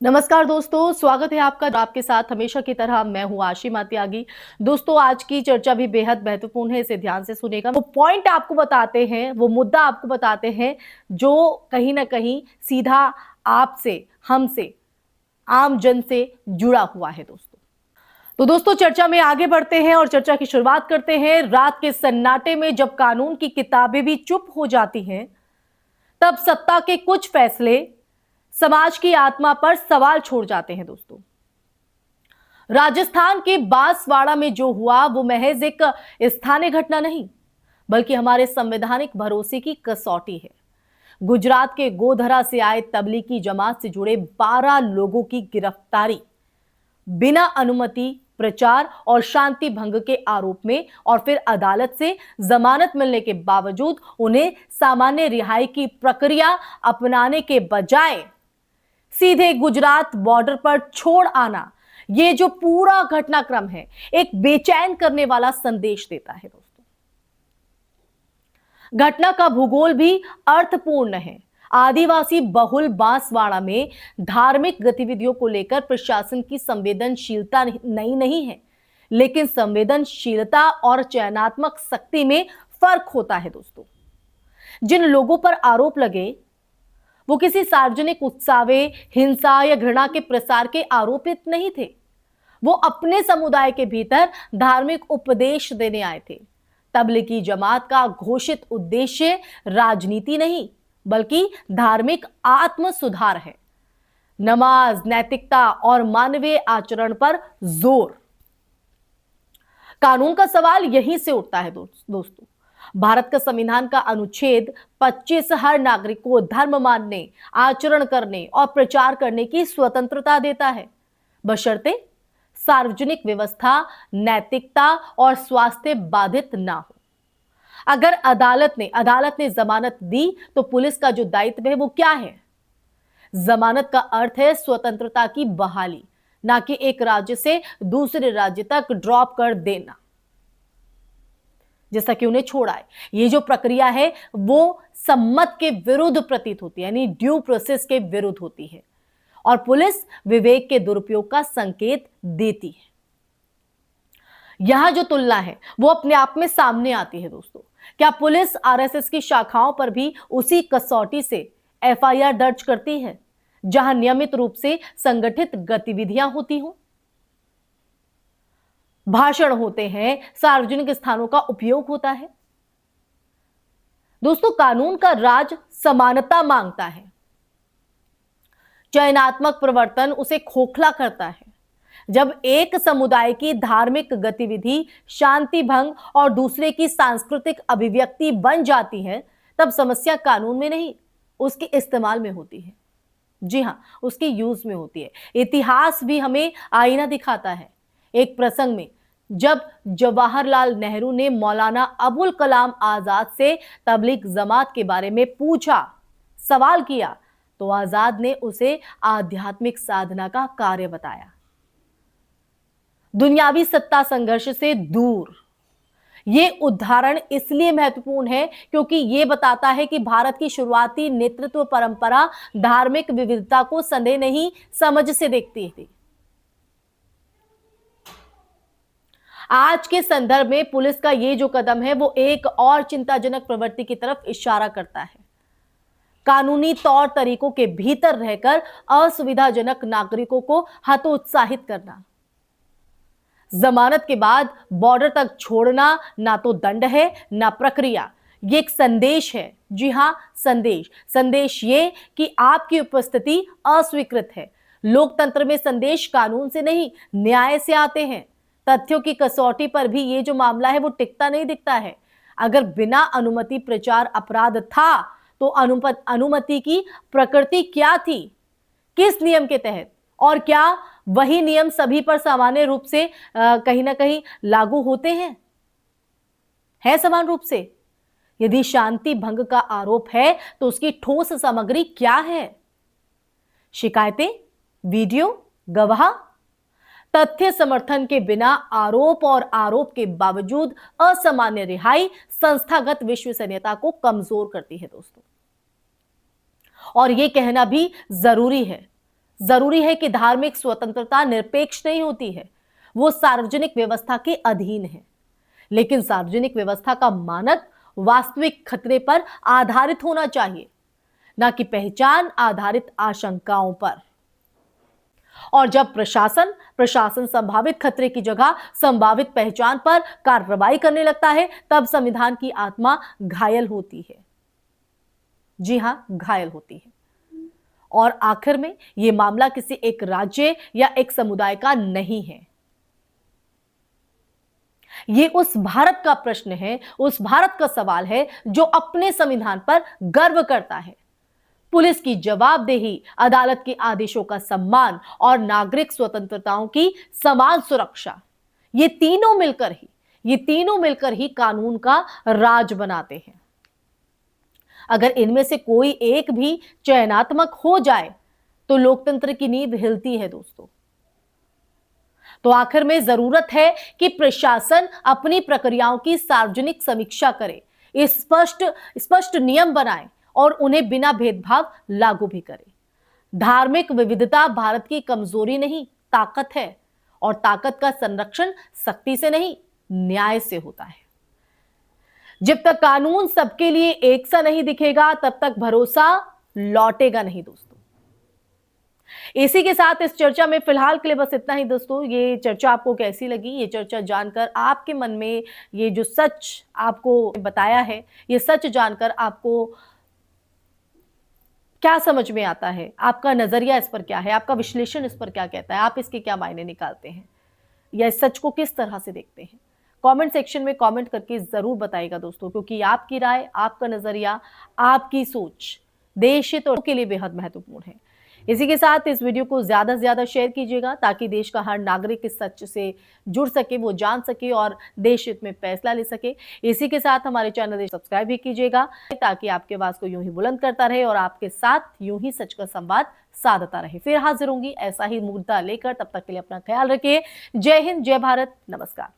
नमस्कार दोस्तों, स्वागत है आपका। आपके साथ हमेशा की तरह मैं हूं आशिमा त्यागी। दोस्तों, आज की चर्चा भी बेहद महत्वपूर्ण है, इसे ध्यान से सुनेगा। वो पॉइंट आपको बताते हैं, वो मुद्दा आपको बताते हैं जो कहीं ना कहीं सीधा आपसे, हमसे, आम जन से जुड़ा हुआ है दोस्तों। तो दोस्तों, चर्चा में आगे बढ़ते हैं और चर्चा की शुरुआत करते हैं। रात के सन्नाटे में जब कानून की किताबें भी चुप हो जाती हैं, तब सत्ता के कुछ फैसले समाज की आत्मा पर सवाल छोड़ जाते हैं दोस्तों। राजस्थान के बांसवाड़ा में जो हुआ वो महज एक स्थानीय घटना नहीं, बल्कि हमारे संवैधानिक भरोसे की कसौटी है। गुजरात के गोधरा से आए तबलीगी जमात से जुड़े 12 लोगों की गिरफ्तारी बिना अनुमति, प्रचार और शांति भंग के आरोप में, और फिर अदालत से जमानत मिलने के बावजूद उन्हें सामान्य रिहाई की प्रक्रिया अपनाने के बजाय सीधे गुजरात बॉर्डर पर छोड़ आना, ये जो पूरा घटनाक्रम है, एक बेचैन करने वाला संदेश देता है दोस्तों। घटना का भूगोल भी अर्थपूर्ण है। आदिवासी बहुल बांसवाड़ा में धार्मिक गतिविधियों को लेकर प्रशासन की संवेदनशीलता नहीं है, लेकिन संवेदनशीलता और चयनात्मक शक्ति में फर्क होता है दोस्तों। जिन लोगों पर आरोप लगे वो किसी सार्वजनिक उत्सावे, हिंसा या घृणा के प्रसार के आरोपित नहीं थे। वो अपने समुदाय के भीतर धार्मिक उपदेश देने आए थे। तबलीगी जमात का घोषित उद्देश्य राजनीति नहीं, बल्कि धार्मिक आत्म सुधार है। नमाज, नैतिकता और मानवीय आचरण पर जोर। कानून का सवाल यहीं से उठता है दोस्तों। भारत का संविधान का अनुच्छेद 25 हर नागरिक को धर्म मानने, आचरण करने और प्रचार करने की स्वतंत्रता देता है, बशर्ते सार्वजनिक व्यवस्था, नैतिकता और स्वास्थ्य बाधित ना हो। अगर अदालत ने जमानत दी तो पुलिस का जो दायित्व है वो क्या है? जमानत का अर्थ है स्वतंत्रता की बहाली, ना कि एक राज्य से दूसरे राज्य तक ड्रॉप कर देना, जैसा कि उन्हें छोड़ा है। ये जो प्रक्रिया है वो सम्मत के विरुद्ध प्रतीत होती है, यानी ड्यू प्रोसेस के विरुद्ध होती है, और पुलिस विवेक के दुरुपयोग का संकेत देती है। यहां जो तुलना है वो अपने आप में सामने आती है दोस्तों। क्या पुलिस आरएसएस की शाखाओं पर भी उसी कसौटी से एफआईआर दर्ज करती है, जहां नियमित रूप से संगठित गतिविधियां होती हों, भाषण होते हैं, सार्वजनिक स्थानों का उपयोग होता है? दोस्तों, कानून का राज समानता मांगता है। चयनात्मक प्रवर्तन उसे खोखला करता है। जब एक समुदाय की धार्मिक गतिविधि शांति भंग और दूसरे की सांस्कृतिक अभिव्यक्ति बन जाती है, तब समस्या कानून में नहीं, उसके इस्तेमाल में होती है। जी हां, उसके यूज में होती है। इतिहास भी हमें आईना दिखाता है। एक प्रसंग में जब जवाहरलाल नेहरू ने मौलाना अबुल कलाम आजाद से तबलीग जमात के बारे में पूछा, सवाल किया, तो आजाद ने उसे आध्यात्मिक साधना का कार्य बताया, दुनियावी सत्ता संघर्ष से दूर। ये उदाहरण इसलिए महत्वपूर्ण है क्योंकि ये बताता है कि भारत की शुरुआती नेतृत्व परंपरा धार्मिक विविधता को संदेह नहीं, समझ से देखती थी। आज के संदर्भ में पुलिस का ये जो कदम है वो एक और चिंताजनक प्रवृत्ति की तरफ इशारा करता है। कानूनी तौर तरीकों के भीतर रहकर असुविधाजनक नागरिकों को हतोत्साहित करना। जमानत के बाद बॉर्डर तक छोड़ना ना तो दंड है ना प्रक्रिया, ये एक संदेश है। जी हां, संदेश ये कि आपकी उपस्थिति अस्वीकृत है। लोकतंत्र में संदेश कानून से नहीं, न्याय से आते हैं। तथ्यों की कसौटी पर भी ये जो मामला है वो टिकता नहीं दिखता है। अगर बिना अनुमति प्रचार अपराध था तो अनुमति की प्रकृति क्या थी, किस नियम के तहत, और क्या वही नियम सभी पर सामान्य रूप से कहीं ना कहीं लागू होते हैं, है समान रूप से? यदि शांति भंग का आरोप है तो उसकी ठोस सामग्री क्या है? शिकायतें, वीडियो, गवाह? तथ्य समर्थन के बिना आरोप और आरोप के बावजूद असामान्य रिहाई संस्थागत विश्वसनीयता को कमजोर करती है दोस्तों। और यह कहना भी जरूरी है, जरूरी है कि धार्मिक स्वतंत्रता निरपेक्ष नहीं होती है, वो सार्वजनिक व्यवस्था के अधीन है। लेकिन सार्वजनिक व्यवस्था का मानक वास्तविक खतरे पर आधारित होना चाहिए, ना कि पहचान आधारित आशंकाओं पर। और जब प्रशासन संभावित खतरे की जगह संभावित पहचान पर कार्रवाई करने लगता है, तब संविधान की आत्मा घायल होती है। जी हां, घायल होती है। और आखिर में यह मामला किसी एक राज्य या एक समुदाय का नहीं है, ये उस भारत का प्रश्न है, उस भारत का सवाल है जो अपने संविधान पर गर्व करता है। पुलिस की जवाबदेही, अदालत के आदेशों का सम्मान और नागरिक स्वतंत्रताओं की समान सुरक्षा, ये तीनों मिलकर ही कानून का राज बनाते हैं। अगर इनमें से कोई एक भी चयनात्मक हो जाए तो लोकतंत्र की नींव हिलती है दोस्तों। तो आखिर में जरूरत है कि प्रशासन अपनी प्रक्रियाओं की सार्वजनिक समीक्षा करे, स्पष्ट नियम बनाए और उन्हें बिना भेदभाव लागू भी करे। धार्मिक विविधता भारत की कमजोरी नहीं, ताकत है। और ताकत का संरक्षण सख्ती से नहीं, न्याय से होता है। जब तक कानून सबके लिए एक सा नहीं दिखेगा, तब तक भरोसा लौटेगा नहीं दोस्तों। इसी के साथ इस चर्चा में फिलहाल के लिए बस इतना ही दोस्तों। ये चर्चा आपको कैसी लगी, ये चर्चा जानकर आपके मन में ये जो सच आपको बताया है, ये सच जानकर आपको क्या समझ में आता है, आपका नजरिया इस पर क्या है, आपका विश्लेषण इस पर क्या कहता है, आप इसके क्या मायने निकालते हैं या इस सच को किस तरह से देखते हैं? कमेंट सेक्शन में कमेंट करके जरूर बताइएगा दोस्तों, क्योंकि आपकी राय, आपका नजरिया, आपकी सोच देश हित के लिए बेहद महत्वपूर्ण है। इसी के साथ इस वीडियो को ज्यादा से ज्यादा शेयर कीजिएगा ताकि देश का हर नागरिक इस सच से जुड़ सके, वो जान सके और देश हित में फैसला ले सके। इसी के साथ हमारे चैनल को सब्सक्राइब भी कीजिएगा ताकि आपके आवाज को यूं ही बुलंद करता रहे और आपके साथ यूं ही सच का संवाद साधता रहे। फिर हाजिर होंगी ऐसा ही मुद्दा लेकर, तब तक के लिए अपना ख्याल रखिए। जय हिंद, जय भारत, नमस्कार।